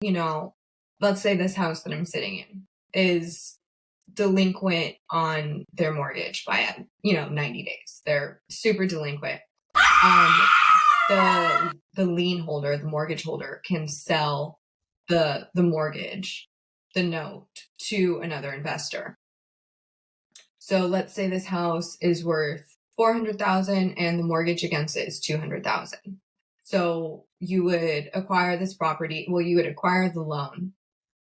you know, let's say this house that I'm sitting in is delinquent on their mortgage by, 90 days. They're super delinquent. The lien holder, the mortgage holder, can sell the mortgage, the note, to another investor. So let's say this house is worth $400,000 and the mortgage against it is $200,000. So you would acquire this property. Well, you would acquire the loan.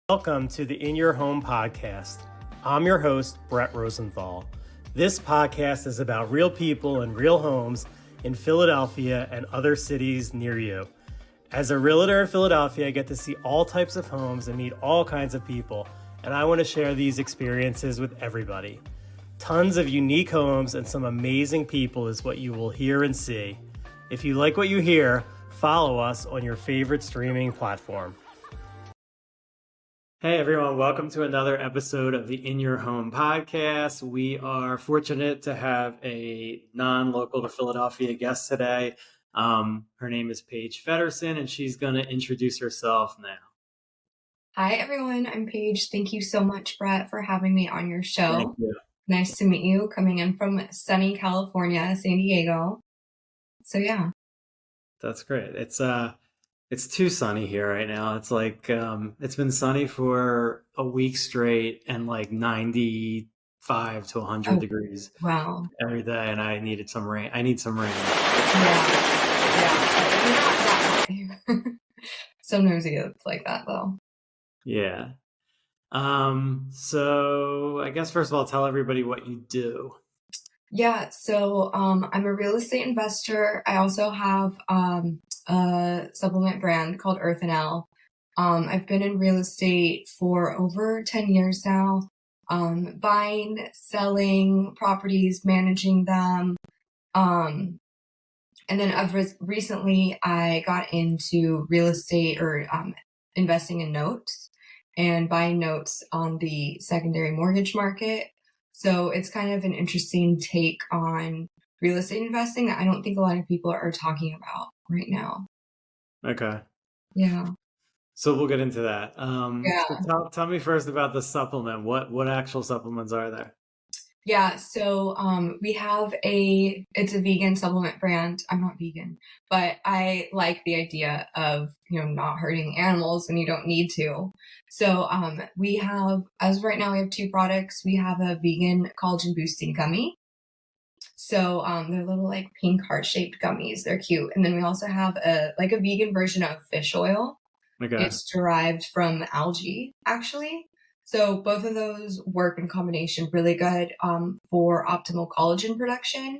Welcome to the In Your Home podcast. I'm your host, Brett Rosenthal. This podcast is about real people and real homes in Philadelphia and other cities near you. As a realtor in Philadelphia, I get to see all types of homes and meet all kinds of people, and I want to share these experiences with everybody. Tons of unique homes and some amazing people is what you will hear and see. If you like what you hear, follow us on your favorite streaming platform. Hey everyone, welcome to another episode of the In Your Home podcast. We are fortunate to have a non-local to Philadelphia guest today. Her name is Paige Feddersohn, and she's going to introduce herself now. Hi everyone, I'm Paige. Thank you so much, Brett, for having me on your show. Thank you. Nice to meet you, coming in from sunny California, San Diego. So yeah. That's great. It's too sunny here right now. It's like it's been sunny for a week straight and like 95 to 100 degrees. Wow. Every day, and I needed some rain. I need some rain. Yeah. Sometimes it gets like that though. Yeah. So I guess first of all, tell everybody what you do. Yeah, so I'm a real estate investor. I also have a supplement brand called Rosenthal. I've been in real estate for over 10 years now, buying, selling properties, managing them. And then recently I got into real estate or investing in notes and buying notes on the secondary mortgage market. So it's kind of an interesting take on real estate investing that I don't think a lot of people are talking about right now. Okay. Yeah. So we'll get into that. So tell me first about the supplement. What actual supplements are there? Yeah. So we have it's a vegan supplement brand. I'm not vegan, but I like the idea of, not hurting animals when you don't need to. So we have, as of right now, we have two products. We have a vegan collagen boosting gummy. So they're little like pink heart-shaped gummies. They're cute. And then we also have a vegan version of fish oil. Okay. It's derived from algae, actually. So both of those work in combination really good for optimal collagen production,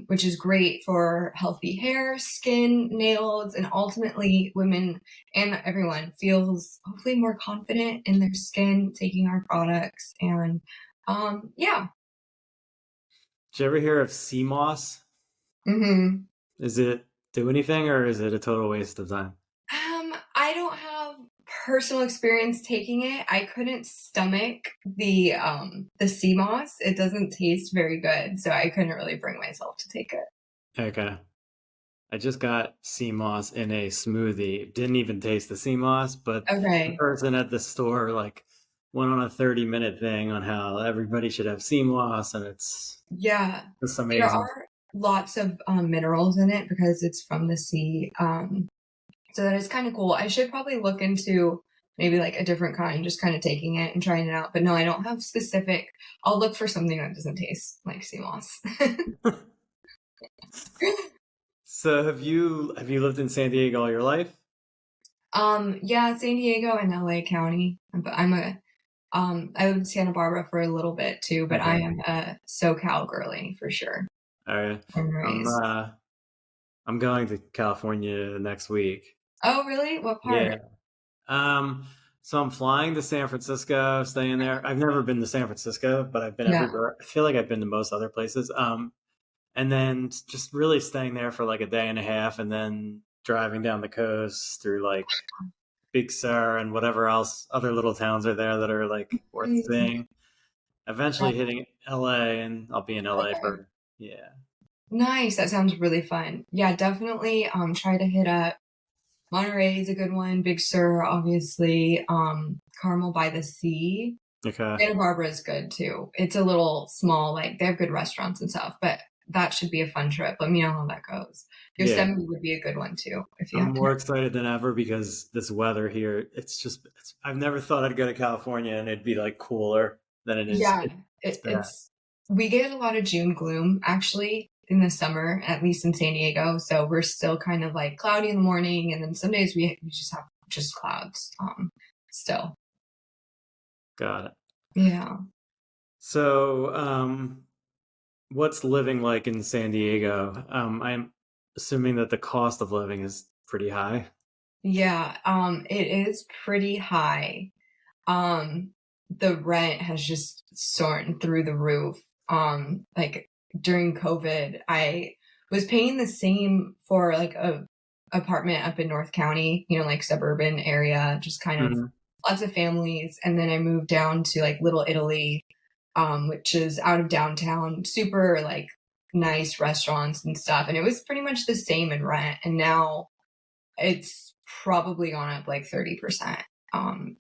which is great for healthy hair, skin, nails, and ultimately women and everyone feels hopefully more confident in their skin taking our products. And yeah. Did you ever hear of sea moss? Mm-hmm. Does it do anything or is it a total waste of time? I don't have personal experience taking it. I couldn't stomach the sea moss. It doesn't taste very good, so I couldn't really bring myself to take it. Okay. I just got sea moss in a smoothie. Didn't even taste the sea moss, but the person at the store went on a 30-minute thing on how everybody should have sea moss, and it's amazing. There are lots of minerals in it because it's from the sea. So that is kind of cool. I should probably look into maybe a different kind, just kind of taking it and trying it out. But no, I don't have specific. I'll look for something that doesn't taste like sea moss. So have you lived in San Diego all your life? Yeah, San Diego and LA County. But I lived in Santa Barbara for a little bit too, but I am a SoCal girly for sure. All right. I'm going to California next week. Oh, really? What part? Yeah. So I'm flying to San Francisco, staying there. I've never been to San Francisco, but I've been everywhere. I feel like I've been to most other places. And then just really staying there for a day and a half and then driving down the coast through Big Sur and whatever else other little towns are there that are worth seeing. Eventually hitting LA, and I'll be in LA for Nice. That sounds really fun. Yeah, definitely try to hit up Monterey is a good one. Big Sur, obviously. Carmel by the Sea. Okay. Santa Barbara is good too. It's a little small, like they have good restaurants and stuff, but that should be a fun trip. Let me know how that goes. Yeah. Yosemite would be a good one too if you I'm have more time. excited than ever because this weather here, I've never thought I'd go to California and it'd be like cooler than it is. Yeah, It's bad. it's we get a lot of June gloom actually in the summer, at least in San Diego. So we're still kind of like cloudy in the morning, and then some days we just have just clouds. Still, Got it. yeah. So, what's living like in San Diego? I'm assuming that the cost of living is pretty high. Yeah, it is pretty high. Um, the rent has just soared through the roof. Like during COVID, I was paying the same for like a apartment up in North County, like suburban area, just kind of Hmm. lots of families. And then I moved down to like Little Italy, which is out of downtown, super like nice restaurants and stuff. And it was pretty much the same in rent. And now it's probably gone up like 30%,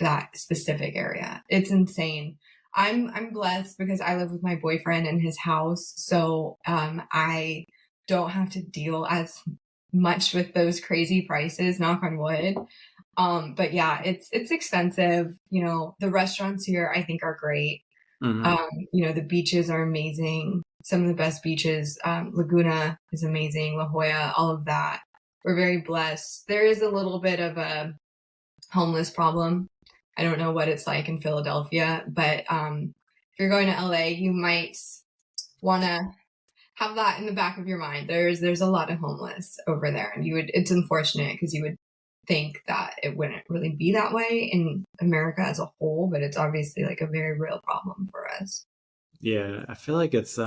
that specific area. It's insane. I'm blessed because I live with my boyfriend in his house, so I don't have to deal as much with those crazy prices, knock on wood. But yeah, it's expensive. The restaurants here I think are great. Hmm. The beaches are amazing. Some of the best beaches, Laguna is amazing, La Jolla, all of that. We're very blessed. There is a little bit of a homeless problem. I don't know what it's like in Philadelphia, but if you're going to LA, you might want to have that in the back of your mind. There's a lot of homeless over there, and it's unfortunate because you would think that it wouldn't really be that way in America as a whole, but it's obviously like a very real problem for us. Yeah, I feel like it's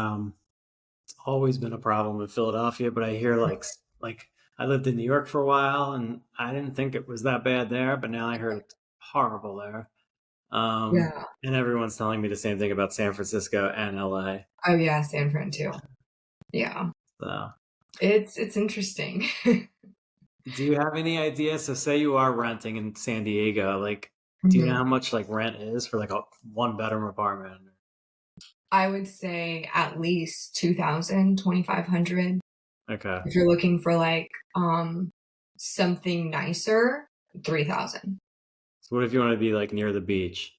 always been a problem in Philadelphia, but I hear like I lived in New York for a while and I didn't think it was that bad there, but now I heard it's horrible there. Yeah. And everyone's telling me the same thing about San Francisco and LA. Oh yeah, San Fran too. Yeah. So, It's interesting. do you have any idea? So, say you are renting in San Diego, like, do you know Mhm. how much like rent is for like a one bedroom apartment? I would say at least 2,000, 2,500. Okay. If you're looking for like something nicer, 3,000. So, what if you want to be like near the beach?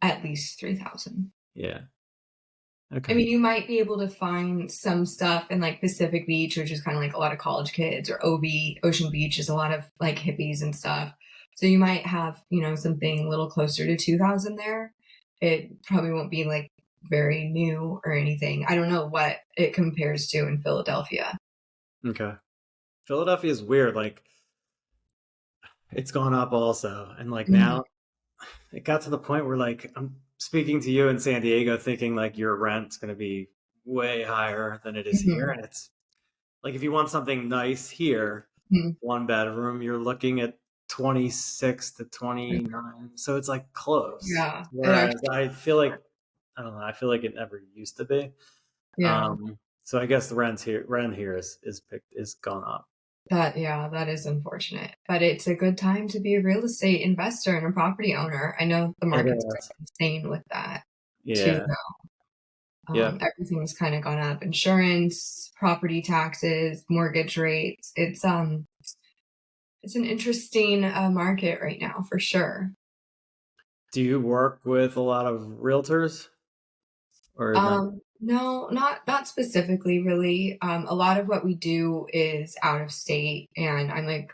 At least 3,000. Yeah. I Okay. mean, you might be able to find some stuff in like Pacific Beach, which is kind of like a lot of college kids, or OB, Ocean Beach is a lot of like hippies and stuff. So you might have, something a little closer to 2,000 there. It probably won't be like very new or anything. I don't know what it compares to in Philadelphia. Okay. Philadelphia is weird. Like, it's gone up also. And like Mhm. now it got to the point where like I'm speaking to you in San Diego thinking like your rent's going to be way higher than it is here. Mhm. And it's like if you want something nice here, Mhm. one bedroom, you're looking at 26 to 29. So it's like close. Yeah, it Whereas actually, I feel like, I don't know, I feel like it never used to be. yeah. So I guess the rent here is gone up. That is unfortunate, but it's a good time to be a real estate investor and a property owner. I know the It market's is. insane with that too. Yeah. Yeah. Everything's kind of gone up: insurance, property taxes, mortgage rates. It's an interesting market right now for sure. Do you work with a lot of realtors or not? No, not specifically really. A lot of what we do is out of state, and I'm like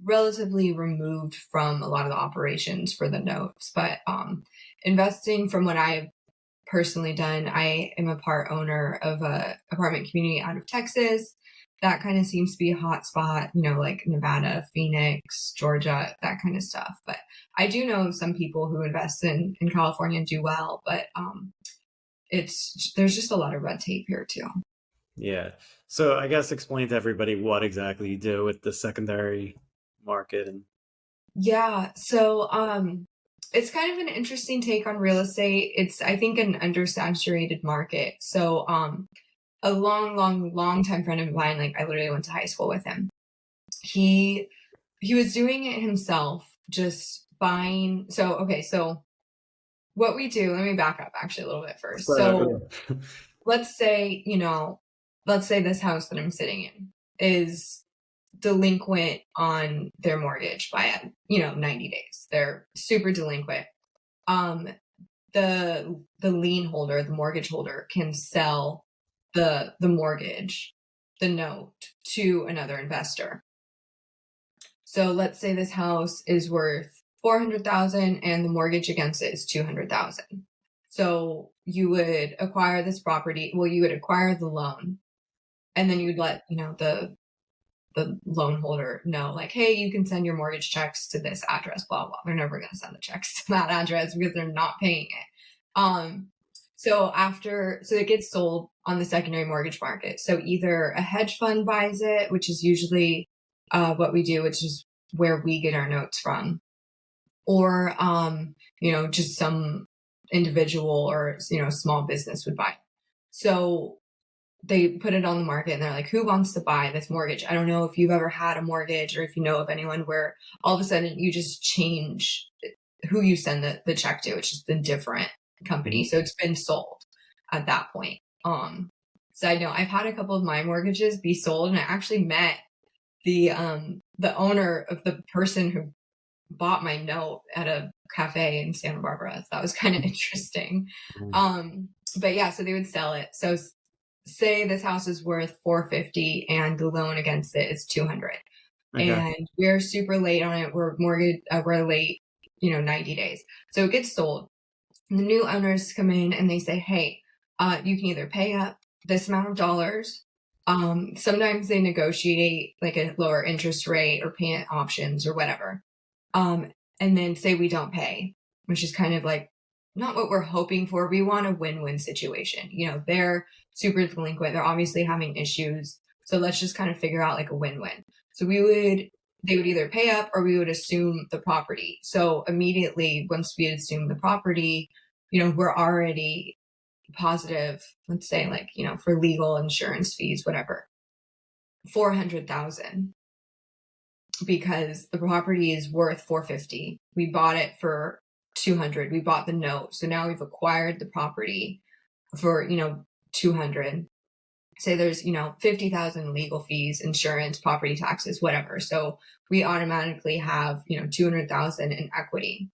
relatively removed from a lot of the operations for the notes. But investing, from what I've personally done, I am a part owner of a apartment community out of Texas. That kind of seems to be a hot spot, like Nevada, Phoenix, Georgia, that kind of stuff. But I do know some people who invest in California and do well, but there's just a lot of red tape here too. Yeah. So I guess explain to everybody what exactly you do with the secondary market and Yeah, so it's kind of an interesting take on real estate. It's, I think, an undersaturated market. So a long time friend of mine, like I literally went to high school with him. He he was doing it himself, just buying. So what we do, let me back up actually a little bit first. So let's say, this house that I'm sitting in is delinquent on their mortgage by 90 days. They're super delinquent. Um, the lien holder, the mortgage holder, can sell the mortgage, the note, to another investor. So let's say this house is worth 400,000 and the mortgage against it is 200,000. So you would acquire this property. Well, you would acquire the loan, and then you'd let the loan holder know, like, hey, you can send your mortgage checks to this address, blah blah. They're never going to send the checks to that address because they're not paying it. So it gets sold on the secondary mortgage market. So either a hedge fund buys it, which is usually what we do, which is where we get our notes from, or just some individual or small business would buy it. So they put it on the market and they're like, who wants to buy this mortgage? I don't know if you've ever had a mortgage or if you know of anyone where all of a sudden you just change who you send the check to. It's just a different company. So it's been sold at that point. Side note, I've had a couple of my mortgages be sold, and I actually met the owner of the person who bought my note at a cafe in Santa Barbara. So that was kind of interesting. But yeah, so they would sell it. So say this house is worth 450 and the loan against it is 200. Okay. And we're super late on it. We're late, 90 days. So it gets sold. And the new owners come in and they say, hey, you can either pay up this amount of dollars. Sometimes they negotiate like a lower interest rate or payment options or whatever. And then say we don't pay, which is kind of like not what we're hoping for. We want a win-win situation. They're super delinquent. They're obviously having issues. So let's just kind of figure out like a win-win. So they would either pay up or we would assume the property. So immediately once we assume the property, we're already positive, let's say like, for legal, insurance fees, whatever, 400,000. Because the property is worth 450. We bought it for 200. We bought the note. So now we've acquired the property for, 200. Say there's, 50,000 legal fees, insurance, property taxes, whatever. So we automatically have, 200,000 in equity.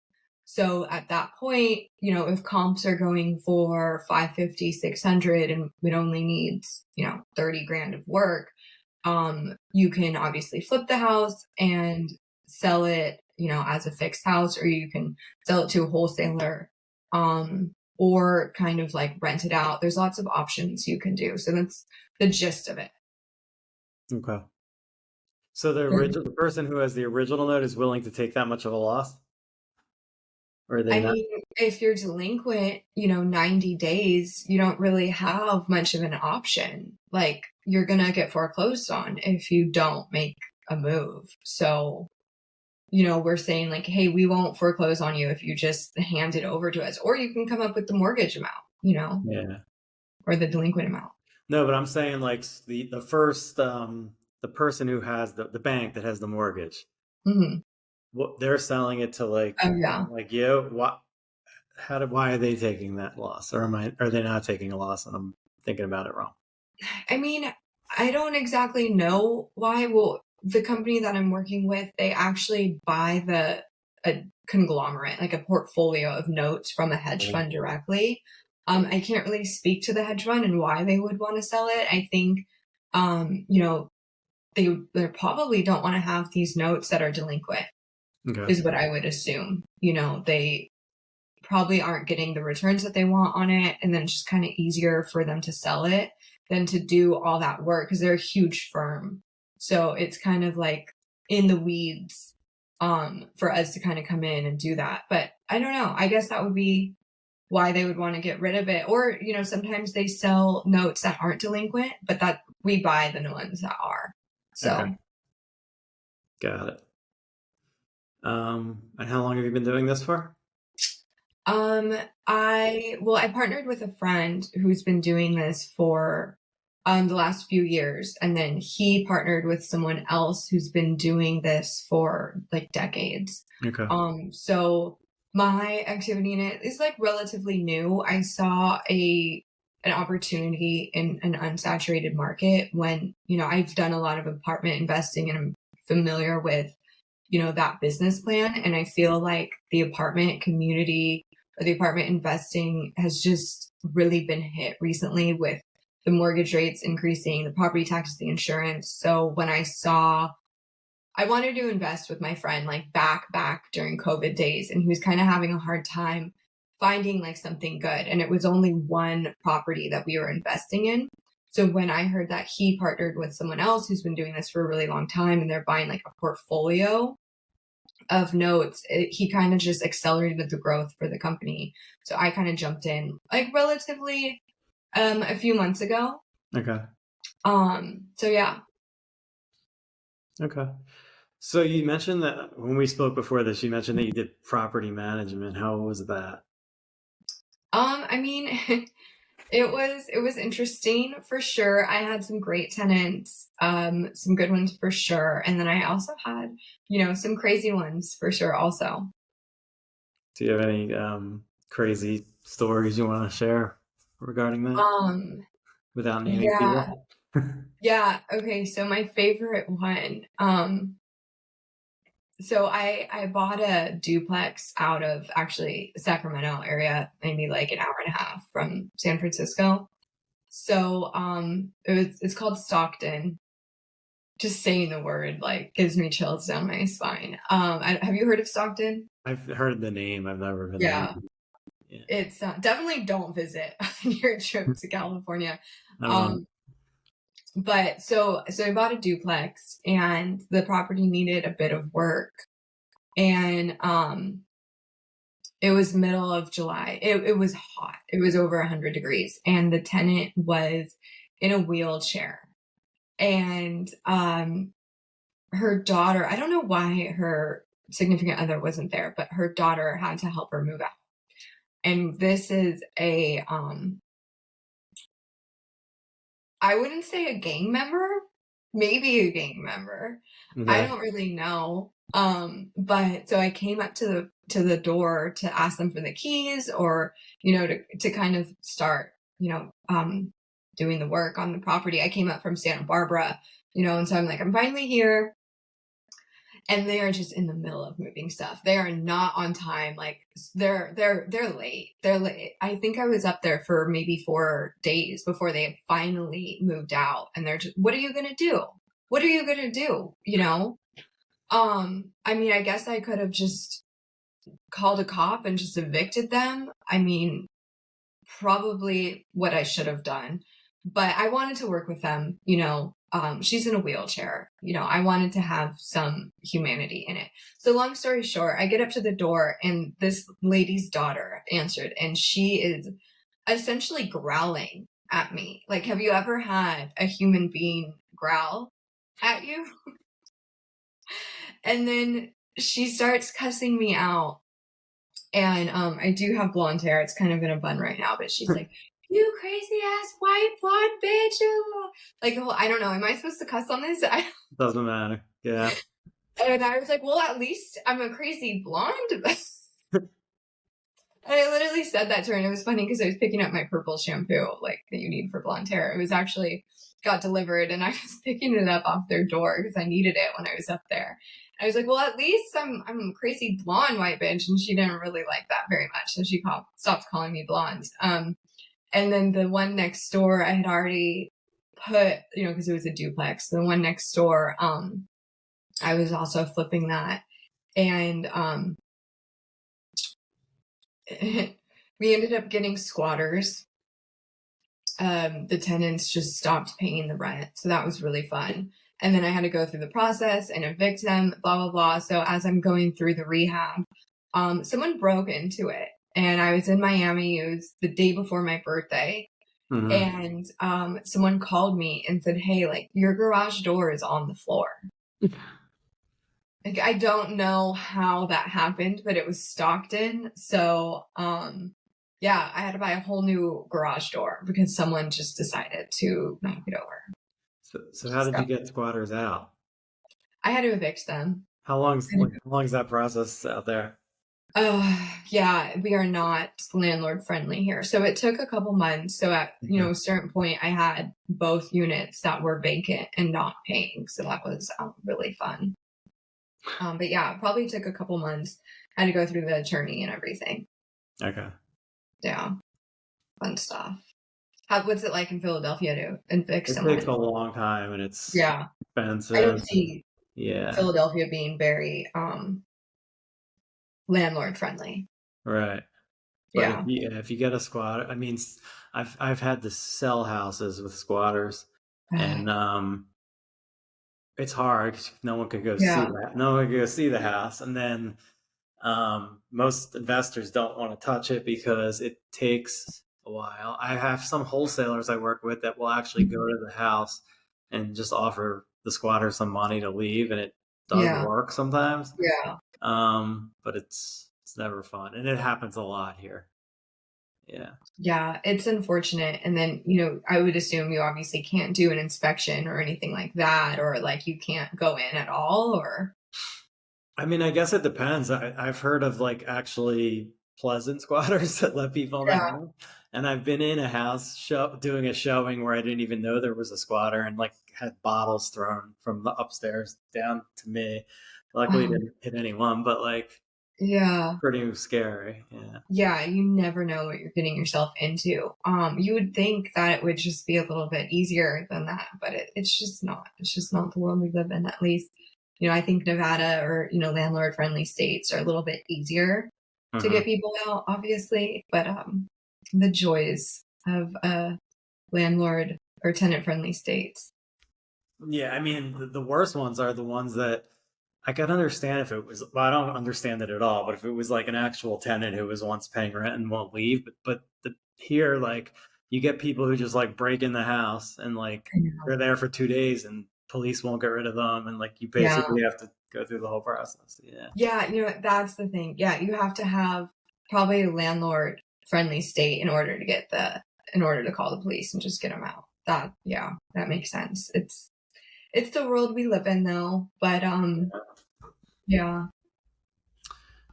So at that point, if comps are going for 550, 600, and it only needs, 30 grand of work, you can obviously flip the house and sell it, as a fixed house, or you can sell it to a wholesaler, or kind of like rent it out. There's lots of options you can do. So that's the gist of it. Okay. So the person who has the original note is willing to take that much of a loss? Or are they not? mean, if you're delinquent, 90 days, you don't really have much of an option. Like, you're going to get foreclosed on if you don't make a move. So, we're saying like, hey, we won't foreclose on you if you just hand it over to us, or you can come up with the mortgage amount, Yeah. or the delinquent amount. No, but I'm saying like the first, the person who has the bank that has the mortgage, what they're selling it to like, like you, what, why are they taking that loss? Or are they not taking a loss and I'm thinking about it wrong? I mean, I don't exactly know why. Well, the company that I'm working with, they actually buy a conglomerate, like a portfolio of notes from a hedge fund directly. I can't really speak to the hedge fund and why they would want to sell it. I think, they probably don't want to have these notes that are delinquent, is what I would assume. They probably aren't getting the returns that they want on it, and then it's just kind of easier for them to sell it than to do all that work, because they're a huge firm. So it's kind of like in the weeds for us to kind of come in and do that. But I don't know. I guess that would be why they would want to get rid of it. Or, sometimes they sell notes that aren't delinquent, but that we buy the ones that are. So. Okay. Got it. And how long have you been doing this for? I partnered with a friend who's been doing this for the last few years. And then he partnered with someone else who's been doing this for like decades. Okay. So my activity in it is like relatively new. I saw an opportunity in an unsaturated market when, I've done a lot of apartment investing and I'm familiar with, that business plan. And I feel like the apartment community or the apartment investing has just really been hit recently with the mortgage rates increasing, the property taxes, the insurance. So when I wanted to invest with my friend like back during COVID days, and he was kind of having a hard time finding like something good. And it was only one property that we were investing in. So when I heard that he partnered with someone else who's been doing this for a really long time and they're buying like a portfolio of notes, he kind of just accelerated the growth for the company. So I kind of jumped in like relatively a few months ago. Okay. So yeah. Okay. So you mentioned that when we spoke before this, you mentioned that you did property management. How was that? I mean, it was interesting for sure. I had some great tenants, some good ones for sure. And then I also had, some crazy ones for sure also. Do you have any crazy stories you want to share regarding that? Without naming Yeah. people? Yeah. Okay. So my favorite one, so I bought a duplex out of actually the Sacramento area, maybe like an hour and a half from San Francisco. So it's called Stockton. Just saying the word like gives me chills down my spine. Have you heard of Stockton? I've heard the name. I've never been there. Yeah. Yeah. It's definitely don't visit on your trip to California. I won't. But so I bought a duplex and the property needed a bit of work. And it was middle of July. It was hot. It was over 100 degrees. And the tenant was in a wheelchair. And her daughter, I don't know why her significant other wasn't there, but her daughter had to help her move out. And this is I wouldn't say a gang member, maybe a gang member. Okay. I don't really know. But so I came up to the door to ask them for the keys or, to kind of start, doing the work on the property. I came up from Santa Barbara, and so I'm like, I'm finally here. And they are just in the middle of moving stuff. They are not on time. Like they're late. They're late. I think I was up there for maybe 4 days before they had finally moved out. And they're just, what are you gonna do? What are you gonna do? I mean, I guess I could have just called a cop and just evicted them. I mean, probably what I should have done. But I wanted to work with them, she's in a wheelchair. I wanted to have some humanity in it. So long story short, I get up to the door and this lady's daughter answered and she is essentially growling at me. Like, have you ever had a human being growl at you? And then she starts cussing me out. And I do have blonde hair. It's kind of in a bun right now, but she's like, you crazy ass white blonde bitch. Like, well, I don't know. Am I supposed to cuss on this? Doesn't matter. Yeah. And I was like, well, at least I'm a crazy blonde. And I literally said that to her. And it was funny because I was picking up my purple shampoo, like that you need for blonde hair. It was actually got delivered and I was picking it up off their door because I needed it when I was up there. I was like, well, at least I'm a crazy blonde white bitch. And she didn't really like that very much. So she stopped calling me blonde. And then the one next door, I had already put, because it was a duplex. The one next door, I was also flipping that. And we ended up getting squatters. The tenants just stopped paying the rent. So that was really fun. And then I had to go through the process and evict them, blah, blah, blah. So as I'm going through the rehab, someone broke into it. And I was in Miami. It was the day before my birthday. Mm-hmm. And someone called me and said, hey, like, your garage door is on the floor. Like, I don't know how that happened, but it was Stockton. So Yeah, I had to buy a whole new garage door because someone just decided to knock it over. So how did you get squatters out? I had to evict them. How long's that process out there? Yeah, we are not landlord friendly here. So it took a couple months. So at, Okay. a certain point, I had both units that were vacant and not paying. So that was really fun. But yeah, it probably took a couple months. I had to go through the attorney and everything. Okay. Yeah, fun stuff. What's it like in Philadelphia to evict It takes a someone? long time and it's Yeah, I don't expensive. see Yeah. Philadelphia being very landlord friendly. Right. But Yeah, if you get a squatter, I mean, I've had to sell houses with squatters, and it's hard 'cause no one could go see yeah, that. No one could go see the house, and then most investors don't want to touch it because it takes a while. I have some wholesalers I work with that will actually go to the house and just offer the squatter some money to leave, and it does yeah, work sometimes. yeah. But it's never fun, and it happens a lot here. Yeah. Yeah, it's unfortunate. And then, I would assume you obviously can't do an inspection or anything like that, or like you can't go in at all, or I mean, I guess it depends. I've heard of like actually pleasant squatters that let people in the yeah. house. And I've been in a house doing a showing where I didn't even know there was a squatter and like had bottles thrown from the upstairs down to me. Luckily, it Um, didn't hit anyone, but like yeah. pretty scary. Yeah. Yeah, you never know what you're getting yourself into. You would think that it would just be a little bit easier than that, but it's just not. It's just not the world we live in, at least. I think Nevada or, landlord friendly states are a little bit easier to Hmm. get people out, obviously, but the joys of landlord or tenant friendly states. Yeah. I mean, the worst ones are the ones that I could understand if it was, well, I don't understand it at all, but if it was like an actual tenant who was once paying rent and won't leave, here, like you get people who just like break in the house and like I know. they're there for 2 days and police won't get rid of them. And like you Yeah. basically have to go through the whole process. Yeah. Yeah, that's the thing. Yeah, you have to have probably a landlord friendly state in order to call the police and just get them out. Yeah, that makes sense. It's the world we live in though, but yeah.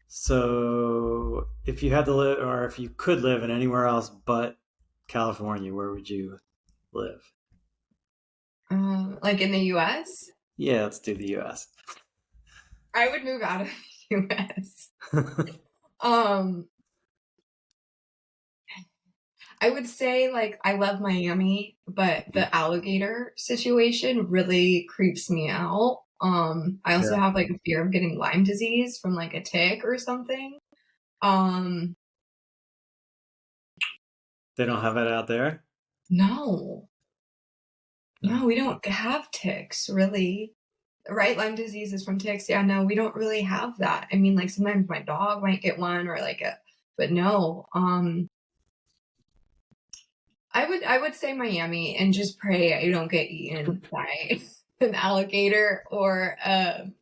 So if you had to live or if you could live in anywhere else but California, where would you live? Like in the US, Yeah, let's do the US. I would move out of the US. Um I would say like I love Miami, but the alligator situation really creeps me out. I also Yeah. have like a fear of getting Lyme disease from like a tick or something. Um, They don't have it out there? no, No. no, we don't have ticks really. Right? Lyme disease is from ticks. Yeah, no, we don't really have that. I mean, like sometimes my dog might get one or but no. I would say Miami and just pray I don't get eaten by an alligator or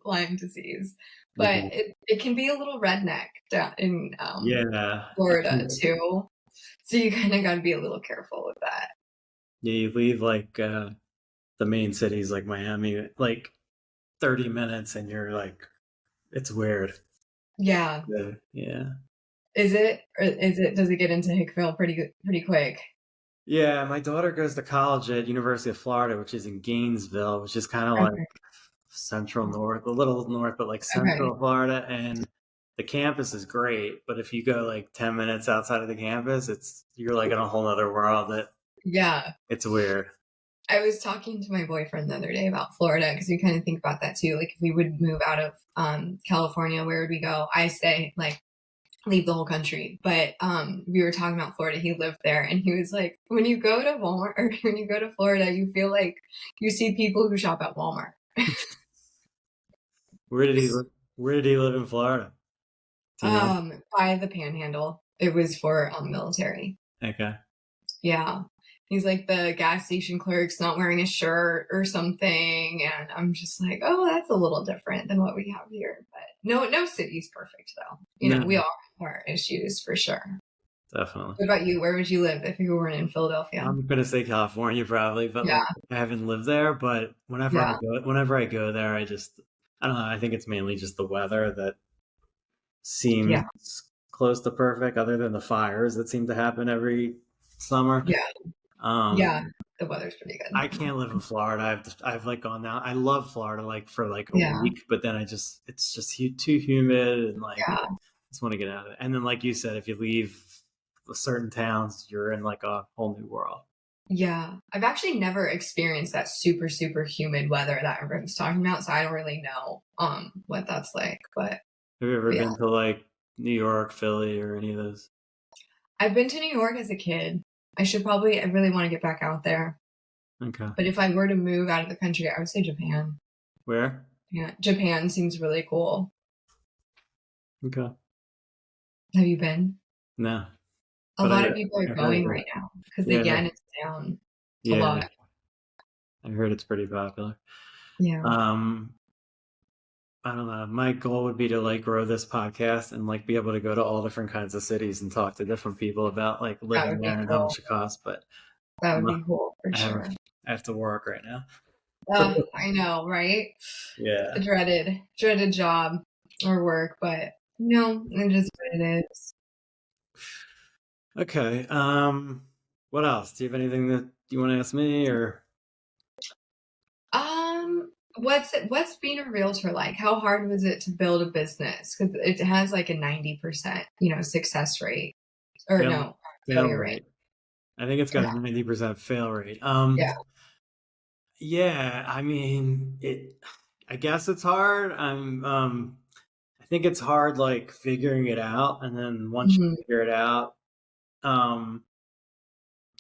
Lyme disease. But Okay. it can be a little redneck down in Yeah. Florida too. So you kind of got to be a little careful with that. Yeah, you leave like the main cities like Miami, like 30 minutes and you're like, it's weird. Yeah. Yeah. Yeah. Is it? Or does it get into Hickville pretty quick? Yeah, my daughter goes to college at University of Florida, which is in Gainesville, which is kind of like Okay. central north, a little north, but like Okay. central Florida. And the campus is great, but if you go like 10 minutes outside of the campus, you're like in a whole other world that Yeah. it's weird. I was talking to my boyfriend the other day about Florida because we kind of think about that too. Like if we would move out of California, where would we go? I say like leave the whole country. But we were talking about Florida. He lived there and he was like, when you go to Walmart or when you go to Florida, you feel like you see people who shop at Walmart. Where did he live? Where did he live in Florida? Do you know? By the Panhandle. It was for military. Okay. Yeah. He's like the gas station clerk's not wearing a shirt or something. And I'm just like, oh, that's a little different than what we have here. But no city's perfect though. We No. all have our issues for sure. definitely. What about you? Where would you live if you weren't in Philadelphia? I'm gonna say California probably, but Yeah, like I haven't lived there. But yeah, whenever I go there, I don't know. I think it's mainly just the weather that seems yeah, close to perfect, other than the fires that seem to happen every summer. yeah, Um, yeah. The weather's pretty I good. can't live in Florida. I've like gone down. I love Florida like for like a Yeah, week, but then it's just too humid and like yeah, just want to get out of it. And then like you said, if you leave certain towns, you're in like a whole new world. yeah. I've actually never experienced that super, super humid weather that everyone's talking about, so I don't really know what that's like. Have you ever But yeah, been to like New York, Philly, or any of those? I've been to New York as a kid. I really want to get back out there. Okay. But if I were to move out of the country, I would say Japan. Where? Yeah, Japan seems really cool. Okay. Have you been? No, A but lot of people are I heard going right now because the yeah, yen is down a yeah, lot. I heard it's pretty popular. Yeah, Um, I don't know. My goal would be to like grow this podcast and like be able to go to all different kinds of cities and talk to different people about like that living would be there and how cool. much it costs. But That I'm would not, be cool for I have sure. I have to work right now. I know, right? The Yeah. dreaded job or work, but no, it is what it is. Okay. What else? Do you have anything that you want to ask me or? What's being a realtor like? How hard was it to build a business? Because it has like a 90%, success rate, or Fail no, fail failure rate. rate. I think it's got Yeah, a 90% fail rate. yeah, Yeah, I mean, I guess it's hard. I think it's hard like figuring it out, and then once hmm you figure it out, um,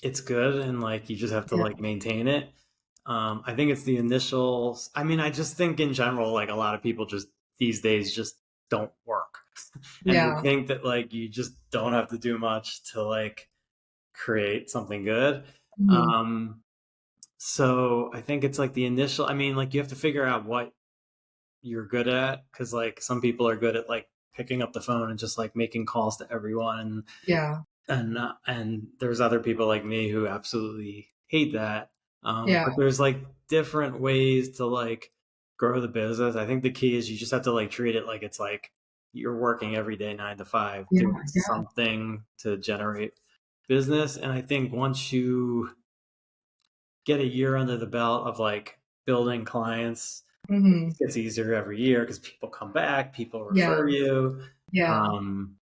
it's good, and like you just have to yeah, like maintain it. I think it's the initials. I mean, I just think in general, like a lot of people just these days just don't work, and they yeah, think that like you just don't have to do much to like create something good. hmm Um, so I think it's like the initial. I mean, like you have to figure out what you're good at because like some people are good at like picking up the phone and just like making calls to everyone yeah, and there's other people like me who absolutely hate that. yeah, But there's like different ways to like grow the business. I think the key is you just have to like treat it like it's like you're working every day 9 to 5 yeah, doing yeah, something to generate business. And I think once you get a year under the belt of like building clients, it hmm gets easier every year because people come back, people yeah, refer you. yeah. Um,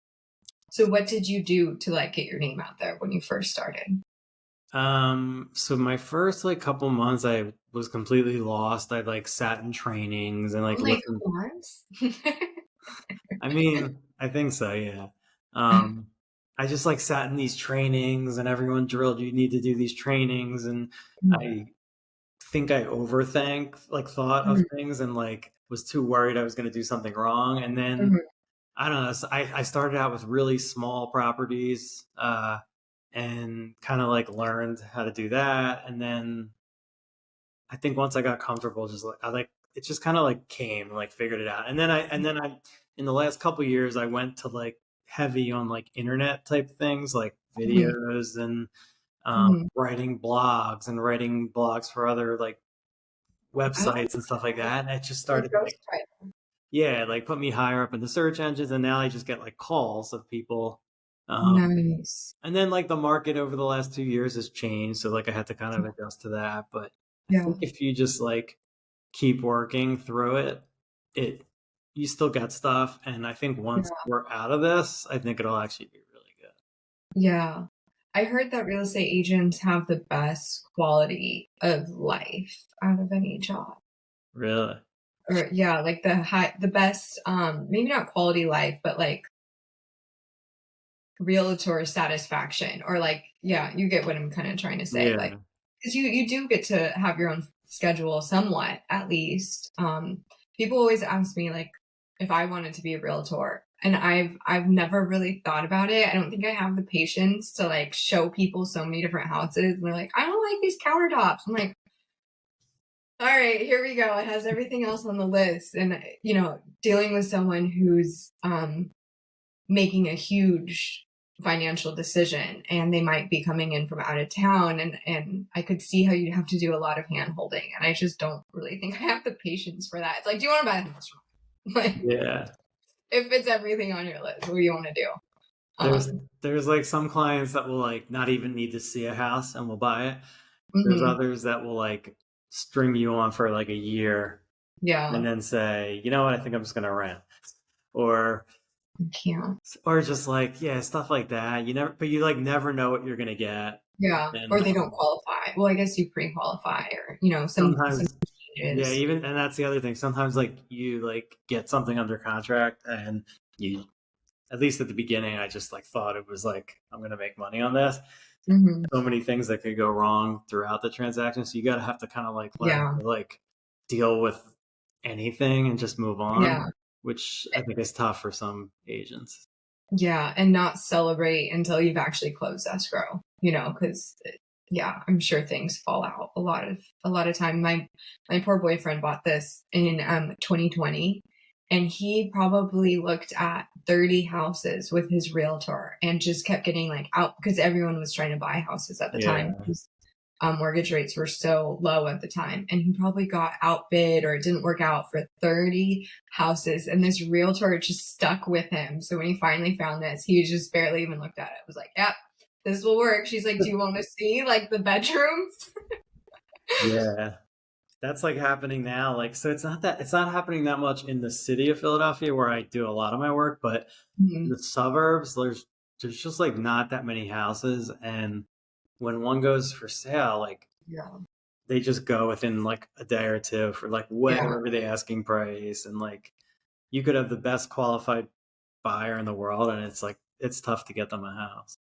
So what did you do to like get your name out there when you first started? so my first like couple months, I was completely lost. I like sat in trainings and like Only a listened. couple months? I mean, I think so, yeah. Um, I just like sat in these trainings and everyone drilled you need to do these trainings and I think I overthink like thought of Mhm, things and like was too worried I was going to do something wrong. And then mhm. I don't know. So I started out with really small properties, and kind of like learned how to do that. And then I think once I got comfortable, just like it just kind of like came, like figured it out. And then I in the last couple years, I went to like heavy on like internet type things, like Mhm, videos and mhm. writing blogs for other like Oh, websites and stuff like that. And it just like started like ghostwriter. yeah, like put me higher up in the search engines, and now I just get like calls of people. Nice. And then like the market over the last 2 years has changed, so like I had to kind of adjust to that. But I Yeah, think if you just like keep working through it, it you still get stuff. And I think once yeah, we're out of this, I think it'll actually be really good. yeah. I heard that real estate agents have the best quality of life out of any job. Really? Or yeah, like the best, maybe not quality life, but like realtor satisfaction or like, yeah, you get what I'm kind of trying to say. Like, Yeah. because you do get to have your own schedule somewhat, at least. People always ask me like if I wanted to be a realtor, and I've never really thought about it. I don't think I have the patience to like show people so many different houses, and they're like, I don't like these countertops. I'm like, all right, here we go. It has everything else on the list, and dealing with someone who's making a huge financial decision, and they might be coming in from out of town, and I could see how you'd have to do a lot of hand holding, and I just don't really think I have the patience for that. It's like, do you want to buy the house? Like, Yeah. if it's everything on your list, what do you want to do? There's like some clients that will like not even need to see a house and will buy it. There's Mm-hmm. others that will like string you on for like a year Yeah. and then say, you know what, I think I'm just gonna rent. Or Can't. or just like, yeah, stuff like that. But you like never know what you're gonna get. Yeah. And Or they don't qualify. Well, I guess you pre-qualify, or, some sometimes, yeah, changes. even, and that's the other thing. Sometimes like you like get something under contract and you, at least at the beginning, I just like thought it was like, I'm gonna make money on this. Mm-hmm. So many things that could go wrong throughout the transaction. So you gotta have to kind of like learn Yeah. to like deal with anything and just move on, Yeah. which I think is tough for some agents. Yeah. And not celebrate until you've actually closed escrow, because yeah, I'm sure things fall out a lot of time. My poor boyfriend bought this in 2020, and he probably looked at 30 houses with his realtor and just kept getting like out, because everyone was trying to buy houses at the time. Mortgage rates were so low at the time, and he probably got outbid, or it didn't work out for 30 houses. And this realtor just stuck with him. So when he finally found this, he just barely even looked at it. It was like, yep, this will work. She's like, do you want to see like the bedrooms? Yeah. That's like happening now. Like, so it's not happening that much in the city of Philadelphia where I do a lot of my work, but in the suburbs, there's just like not that many houses. And when one goes for sale, like they just go within like a day or two for like way over the asking price. And like you could have the best qualified buyer in the world, and it's like it's tough to get them a house.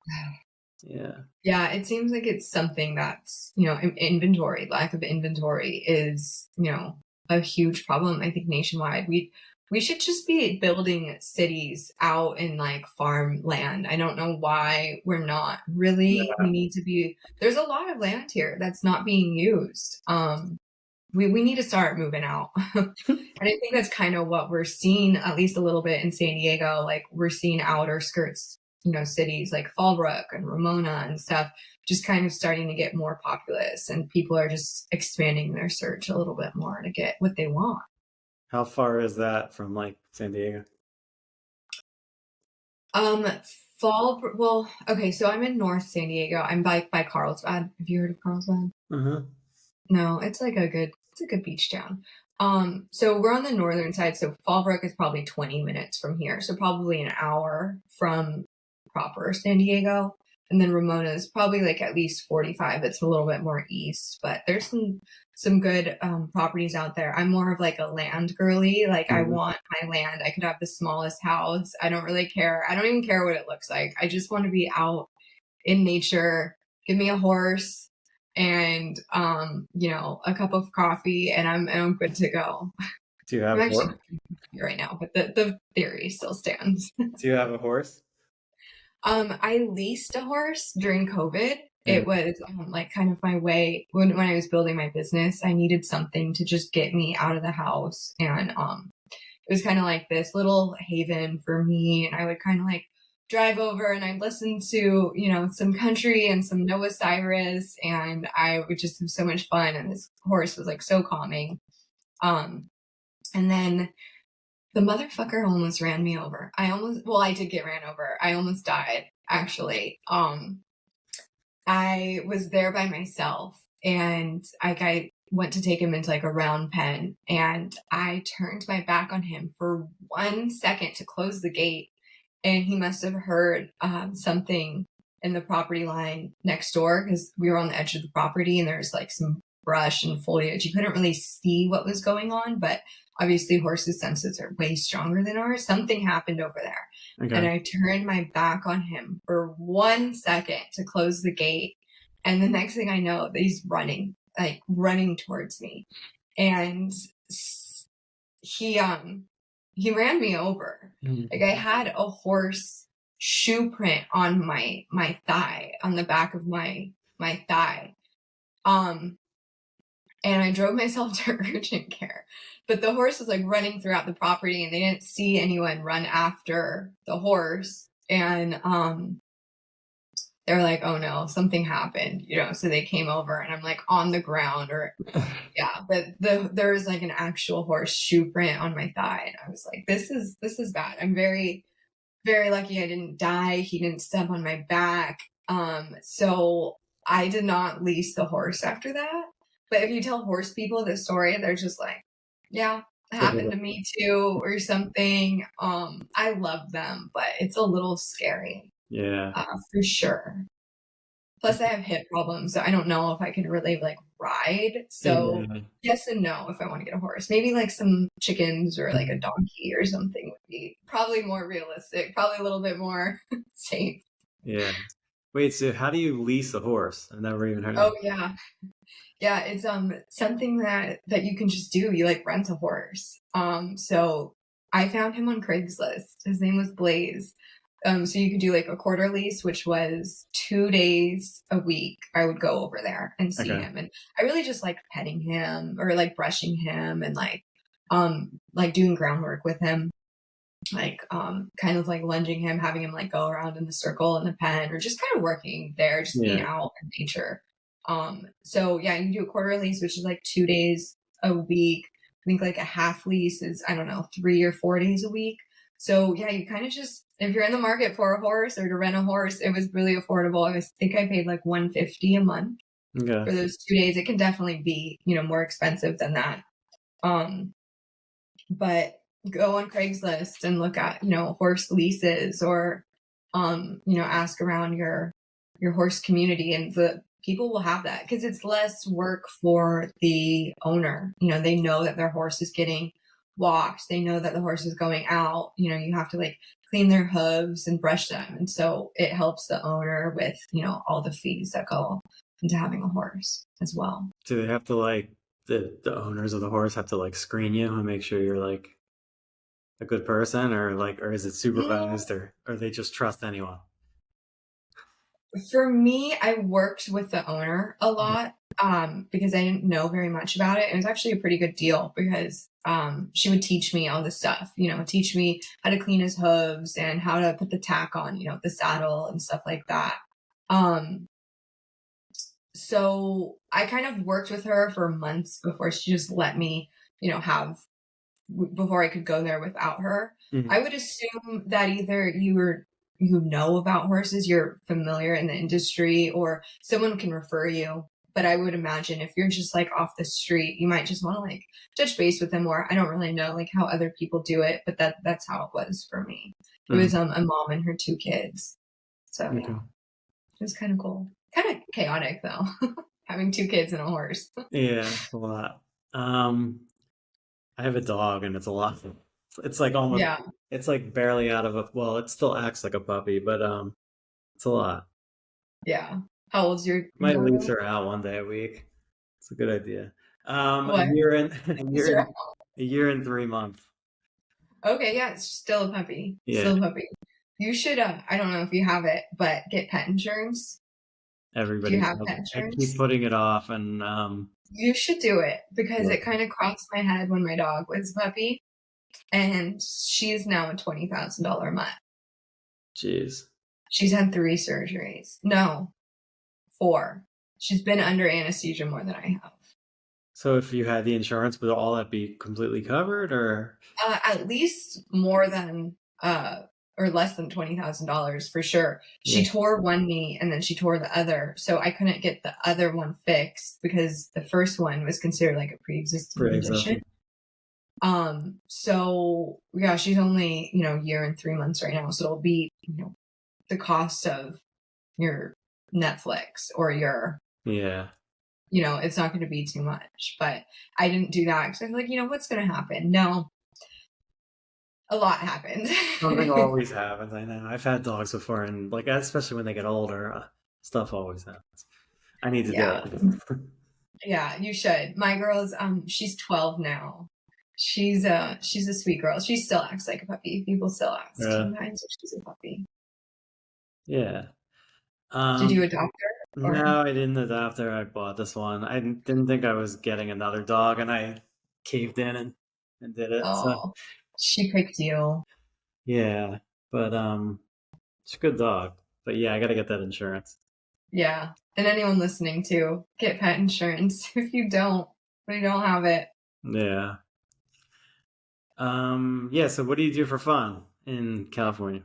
Yeah. Yeah, it seems like it's something that's, inventory, lack of inventory is, a huge problem, I think, nationwide. We should just be building cities out in like farmland. I don't know why we're not really. Yeah. We need to be, there's a lot of land here that's not being used. We need to start moving out. And I think that's kind of what we're seeing, at least a little bit in San Diego. Like, we're seeing outer skirts, cities like Fallbrook and Ramona and stuff, just kind of starting to get more populous, and people are just expanding their search a little bit more to get what they want. How far is that from like San Diego? Well, okay, so I'm in North San Diego. I'm by Carlsbad. Have you heard of Carlsbad? Mm-hmm. No, it's a good beach town. So we're on the northern side. So Fallbrook is probably 20 minutes from here. So probably an hour from proper San Diego. And then Ramona is probably like at least 45. It's a little bit more east, but there's some good properties out there. I'm more of like a land girly. Like, I want my land. I could have the smallest house. I don't really care. I don't even care what it looks like. I just want to be out in nature. Give me a horse and a cup of coffee, and I'm good to go. Do you have I'm actually right now, but the theory still stands. Do you have a horse? I leased a horse during COVID. It was like kind of my way when I was building my business. I needed something to just get me out of the house, and it was kind of like this little haven for me. And I would kind of like drive over, and I'd listen to, some country and some Noah Cyrus, and I would just have so much fun. And this horse was like so calming. And then the motherfucker almost ran me over. I did get ran over. I almost died, actually. I was there by myself, and I went to take him into like a round pen, and I turned my back on him for 1 second to close the gate. And he must have heard something in the property line next door, because we were on the edge of the property and there's like some brush and foliage. You couldn't really see what was going on, but obviously horses' senses are way stronger than ours. Something happened over there. Okay. And I turned my back on him for 1 second to close the gate. And the next thing I know, he's running towards me. And he ran me over. Like, I had a horse shoe print on my thigh, on the back of my thigh. And I drove myself to urgent care. But the horse was like running throughout the property, and they didn't see anyone run after the horse. And they were like, oh no, something happened, so they came over and I'm like on the ground yeah, but there was like an actual horse shoe print on my thigh. And I was like, this is bad. I'm very, very lucky I didn't die. He didn't step on my back. So I did not lease the horse after that. But if you tell horse people this story, they're just like, yeah, it happened to me too, or something. I love them, but it's a little scary. Yeah. For sure. Plus, I have hip problems, so I don't know if I could really like ride. So yes and no if I want to get a horse. Maybe like some chickens or like a donkey or something would be probably more realistic, probably a little bit more safe. Yeah. Wait, so how do you lease a horse? I've never even heard of Oh yeah. Yeah, it's something that you can just do. You like rent a horse. So I found him on Craigslist. His name was Blaze. So you could do like a quarter lease, which was 2 days a week. I would go over there and see him. And I really just liked petting him or like brushing him and like doing groundwork with him. Like kind of like lunging him, having him like go around in the circle in the pen or just kind of working there, just being out in nature. So yeah, you can do a quarter lease, which is like 2 days a week. I think like a half lease is, I don't know, 3 or 4 days a week. So yeah, you kind of just, if you're in the market for a horse or to rent a horse, it was really affordable. I think I paid like $150 a month for those 2 days. It can definitely be, more expensive than that. But go on Craigslist and look at, horse leases or, ask around your horse community, and the people will have that because it's less work for the owner. They know that their horse is getting walked. They know that the horse is going out. You have to like clean their hooves and brush them. And so it helps the owner with, all the fees that go into having a horse as well. Do they have to like, the owners of the horse have to like screen you and make sure you're like a good person, or is it supervised, or they just trust anyone? For me, I worked with the owner a lot because I didn't know very much about it. It was actually a pretty good deal because she would teach me all this stuff, teach me how to clean his hooves and how to put the tack on, the saddle and stuff like that. So I kind of worked with her for months before she just let me, before I could go there without her. I would assume that either you know about horses, you're familiar in the industry, or someone can refer you. But I would imagine if you're just like off the street, you might just want to like touch base with them more. I don't really know like how other people do it, but that's how it was for me. It was a mom and her 2 kids. So yeah, it was kind of cool. Kind of chaotic though, having 2 kids and a horse. Yeah, it's a lot. I have a dog and it's a lot. It's like almost, it's like barely out of well, it still acts like a puppy, but it's a lot. Yeah. How old's your Might lease her out one day a week. It's a good idea. What? A year and 3 months. Okay, yeah, it's still a puppy. Yeah. Still a puppy. You should, I don't know if you have it, but get pet insurance. Everybody. Do you have pet insurance? I keep putting it off, and you should do it because it kind of crossed my head when my dog was a puppy, and she's now a $20,000 a month. Jeez. She's had 3 surgeries. No, 4. She's been under anesthesia more than I have. So if you had the insurance, would all that be completely covered, or? At least more than, or less than $20,000 for sure. She tore one knee and then she tore the other. So I couldn't get the other one fixed because the first one was considered like a pre-existing condition. So yeah, she's only, a year and 3 months right now. So it'll be, the cost of your Netflix or your, it's not going to be too much, but I didn't do that because I was like, what's going to happen? No, a lot happens. Something always happens. I know. I've had dogs before, and like, especially when they get older, stuff always happens. I need to do it. Yeah, you should. My girl's, she's 12 now. She's a sweet girl. She still acts like a puppy. People still ask sometimes if she's a puppy. Yeah. Did you adopt her? No, I didn't adopt her. I bought this one. I didn't think I was getting another dog, and I caved in and did it. Oh, so she picked you. Yeah, but she's a good dog. But yeah, I got to get that insurance. Yeah. And anyone listening too, get pet insurance if you don't have it. Yeah. Yeah, so what do you do for fun in California?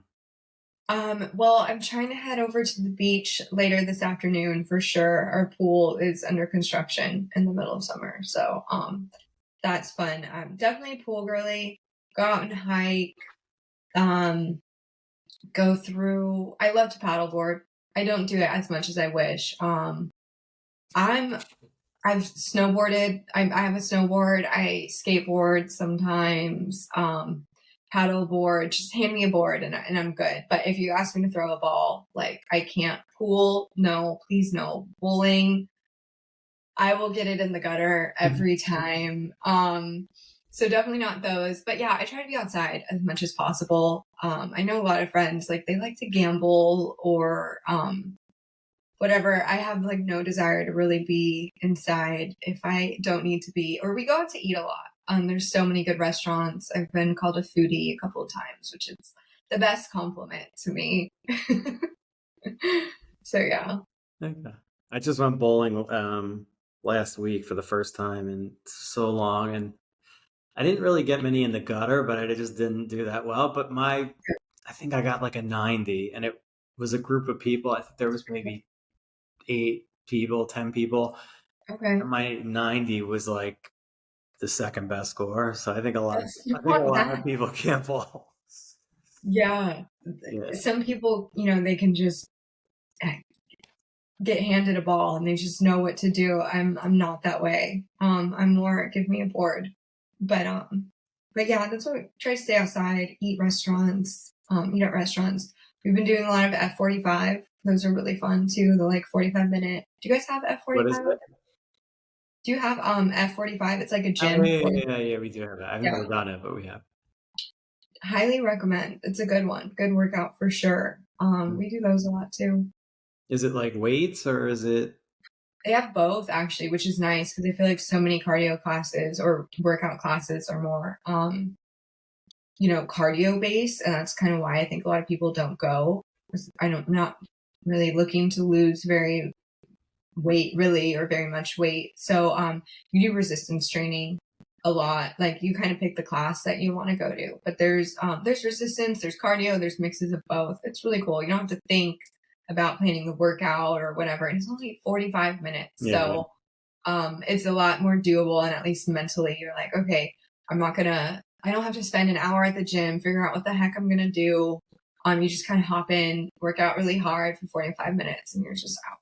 Well, I'm trying to head over to the beach later this afternoon for sure. Our pool is under construction in the middle of summer. So that's fun. I'm definitely a pool girly. Go out and hike. Go through. I love to paddleboard. I don't do it as much as I wish. I've snowboarded. I have a snowboard. I skateboard sometimes. Paddleboard. Just hand me a board and I'm good. But if you ask me to throw a ball, like I can't. Pool, no, please no. Bowling, I will get it in the gutter every time. So definitely not those. But yeah, I try to be outside as much as possible. I know a lot of friends like they like to gamble or whatever. I have like no desire to really be inside if I don't need to be. Or we go out to eat a lot. There's so many good restaurants. I've been called a foodie a couple of times, which is the best compliment to me. So yeah. Okay. I just went bowling last week for the first time in so long, and I didn't really get many in the gutter, but I just didn't do that well. But I think I got like a 90, and it was a group of people. I think there was maybe 8 people, 10 people. Okay. And my 90 was like the second best score. So I think a lot of people can't bowl. Yeah. Yeah. Some people, they can just get handed a ball and they just know what to do. I'm not that way. I'm more give me a board. But yeah, that's what we try to stay outside, eat at restaurants. We've been doing a lot of F45. Those are really fun too. The like 45-minute. Do you guys have F45? What is it? Do you have F45? It's like a gym. Yeah, we do have that. I've never done it, but we have. Highly recommend. It's a good one. Good workout for sure. We do those a lot too. Is it like weights or is it? They have both actually, which is nice because I feel like so many cardio classes or workout classes are more, cardio based. And that's kind of why I think a lot of people don't go. I'm not really looking to lose very much weight. So you do resistance training a lot. Like you kind of pick the class that you want to go to. But there's resistance, there's cardio, there's mixes of both. It's really cool. You don't have to think about planning the workout or whatever. And it's only 45 minutes. Yeah. So it's a lot more doable. And at least mentally, you're like, okay, I don't have to spend an hour at the gym, figure out what the heck I'm going to do. You just kind of hop in, work out really hard for 45 minutes and you're just out.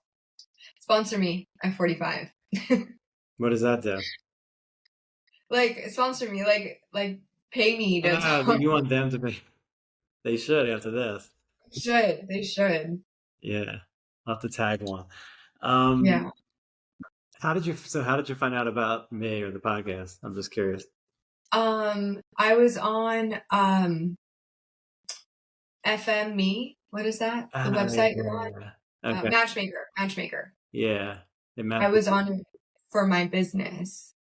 Sponsor me at 45. What does that do? Like sponsor me, like pay me to you want them to pay? They should after this. They should. Yeah, I'll have to tag one. Yeah. How did you find out about me or the podcast? I'm just curious. I was on FM Me. What is that? The website you're on? Okay. Matchmaker. Yeah. I was on it for my business.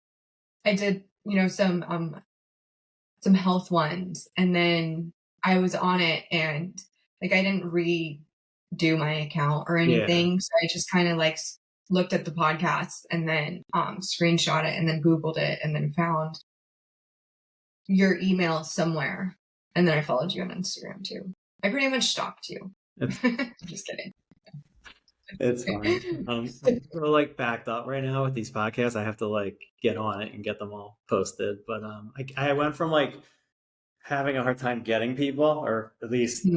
I did, some health ones, and then I was on it, and like I didn't redo my account or anything, yeah. So I just kind of like looked at the podcast and then screenshot it and then Googled it and then found your email somewhere, and then I followed you on Instagram too. I pretty much stalked you. Just kidding. It's fine. We're like backed up right now with these podcasts. I have to like get on it and get them all posted. But I went from like having a hard time getting people, or at least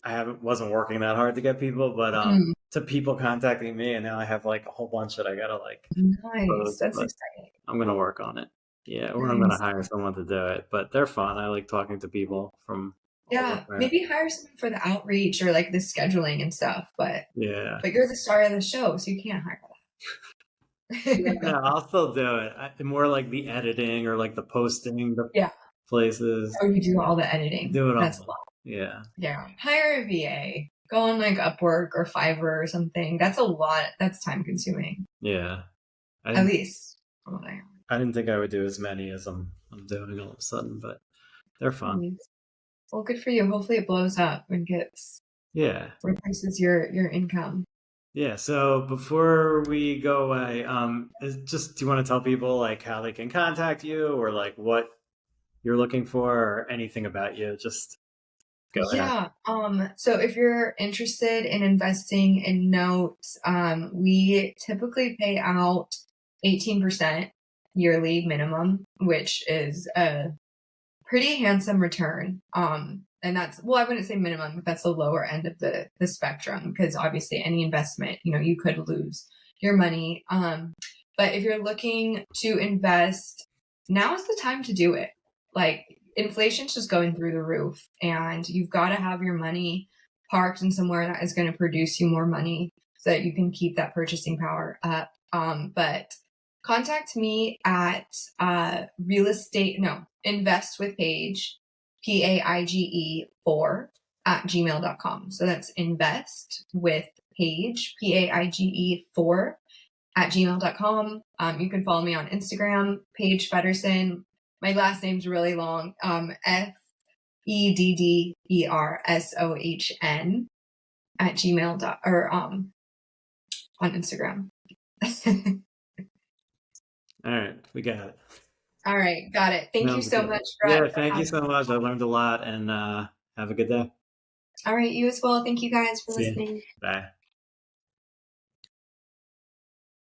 wasn't working that hard to get people, but to people contacting me, and now I have like a whole bunch that I gotta like. Nice, post, that's exciting. I'm gonna work on it. Yeah, or I'm gonna hire someone to do it. But they're fun. I like talking to people from. Yeah, maybe hire someone for the outreach or like the scheduling and stuff. But you're the star of the show, so you can't hire that. Yeah, I'll still do it. More like the editing or like the posting, the places. Or you do all the editing. Do it all. That's a lot. Yeah. Hire a VA. Go on like Upwork or Fiverr or something. That's a lot. That's time consuming. Yeah. At least. I didn't think I would do as many as I'm doing all of a sudden, but they're fun. Well, good for you. Hopefully it blows up and gets Yeah. replaces your income. Yeah. So before we go away, do you want to tell people like how they can contact you or like what you're looking for or anything about you? Just go ahead. Yeah. So if you're interested in investing in notes, we typically pay out 18% yearly minimum, which is a pretty handsome return. And that's, well, I wouldn't say minimum, but that's the lower end of the spectrum, because obviously any investment, you could lose your money. But if you're looking to invest, now is the time to do it. Like, inflation's just going through the roof, and you've got to have your money parked in somewhere that is going to produce you more money so that you can keep that purchasing power up. But contact me at invest with Paige, Paige 4 at gmail.com. So that's invest with Paige, Paige 4 at gmail.com. You can follow me on Instagram, Paige Feddersohn. My last name's really long. Feddersohn at gmail or on Instagram. All right. We got it. All right. Got it. Thank you Sounds so good. much, Yeah. Brett. Thank you so much. I learned a lot and have a good day. All right. You as well. Thank you guys for See you. listening. Bye.